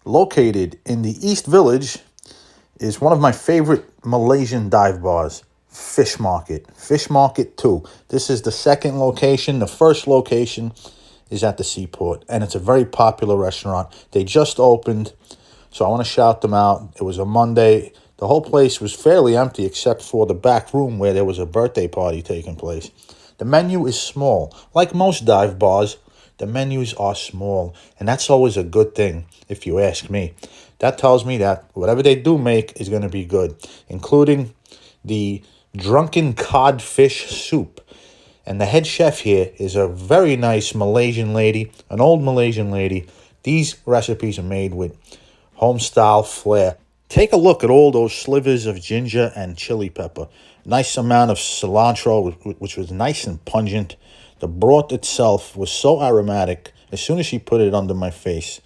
Located in the East Village is one of my favorite Malaysian dive bars, Fishmarket. Fishmarket 2. This is the second location. The first location is at the seaport, and it's a very popular restaurant. They just opened, so I want to shout them out. It was a Monday. The whole place was fairly empty except for the back room where there was a birthday party taking place. The menu is small. Like most dive bars, the menus are small, and that's always a good thing, if you ask me. That tells me that whatever they do make is going to be good, including the Drunken Cod Soup. And the head chef here is a very nice Malaysian lady, an old Malaysian lady. These recipes are made with home-style flair. Take a look at all those slivers of ginger and chili pepper. Nice amount of cilantro, which was nice and pungent. The broth itself was so aromatic. As soon as she put it under my face,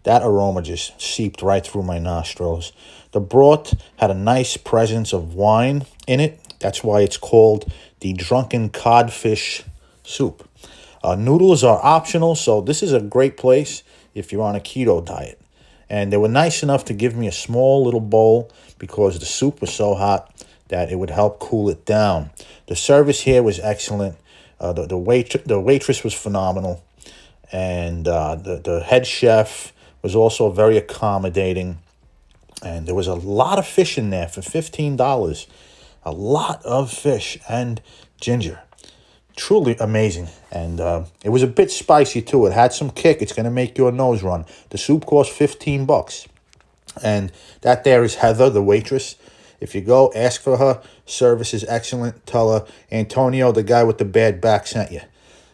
that aroma just seeped right through my nostrils. The broth had a nice presence of wine in it. That's why it's called the Drunken Codfish Soup. Noodles are optional, so this is a great place if you're on a keto diet. And they were nice enough to give me a small little bowl because the soup was so hot that it would help cool it down. The service here was excellent. The waitress was phenomenal. And the head chef was also very accommodating. And there was a lot of fish in there for $15. A lot of fish and ginger. Truly amazing. And it was a bit spicy too. It had some kick. It's going to make your nose run. The soup cost $15. And that there is Heather, the waitress. If you go, ask for her. Service is excellent. Tell her Antonio, the guy with the bad back, sent you.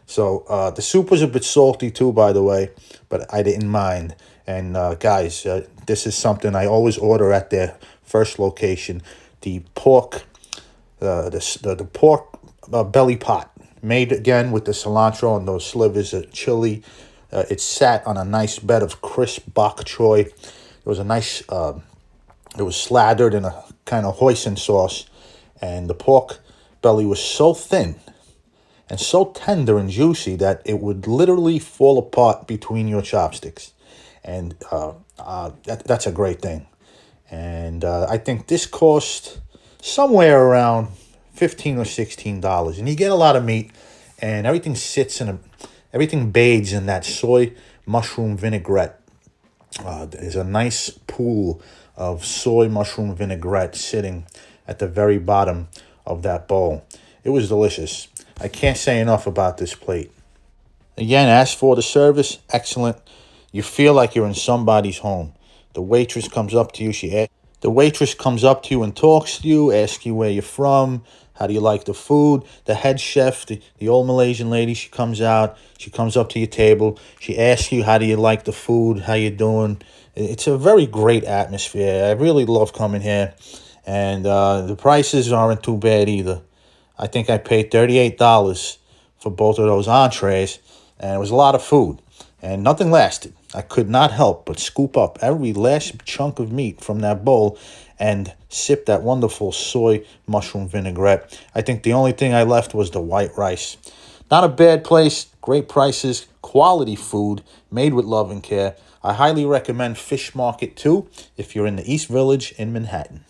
So the soup was a bit salty too, by the way, but I didn't mind. And guys, this is something I always order at their first location. The pork, the pork belly pot, made again with the cilantro and those slivers of chili. It sat on a nice bed of crisp bok choy. It was a nice, it was slathered in a kind of hoisin sauce. And the pork belly was so thin and so tender and juicy that it would literally fall apart between your chopsticks. And that's a great thing. And I think this cost somewhere around $15 or $16. And you get a lot of meat, and everything everything bathes in that soy mushroom vinaigrette. There's a nice pool of soy mushroom vinaigrette sitting at the very bottom of that bowl. It was delicious. I can't say enough about this plate. Again, as for the service, excellent. You feel like you're in somebody's home. The waitress comes up to you. The waitress comes up to you and talks to you, asks you where you're from, how do you like the food. The head chef, the old Malaysian lady, she comes out. She comes up to your table. She asks you, how do you like the food? How you doing? It's a very great atmosphere. I really love coming here. And the prices aren't too bad either. I think I paid $38 for both of those entrees. And it was a lot of food. And nothing lasted. I could not help but scoop up every last chunk of meat from that bowl and sip that wonderful soy mushroom vinaigrette. I think the only thing I left was the white rice. Not a bad place, great prices, quality food, made with love and care. I highly recommend Fishmarket 2 if you're in the East Village in Manhattan.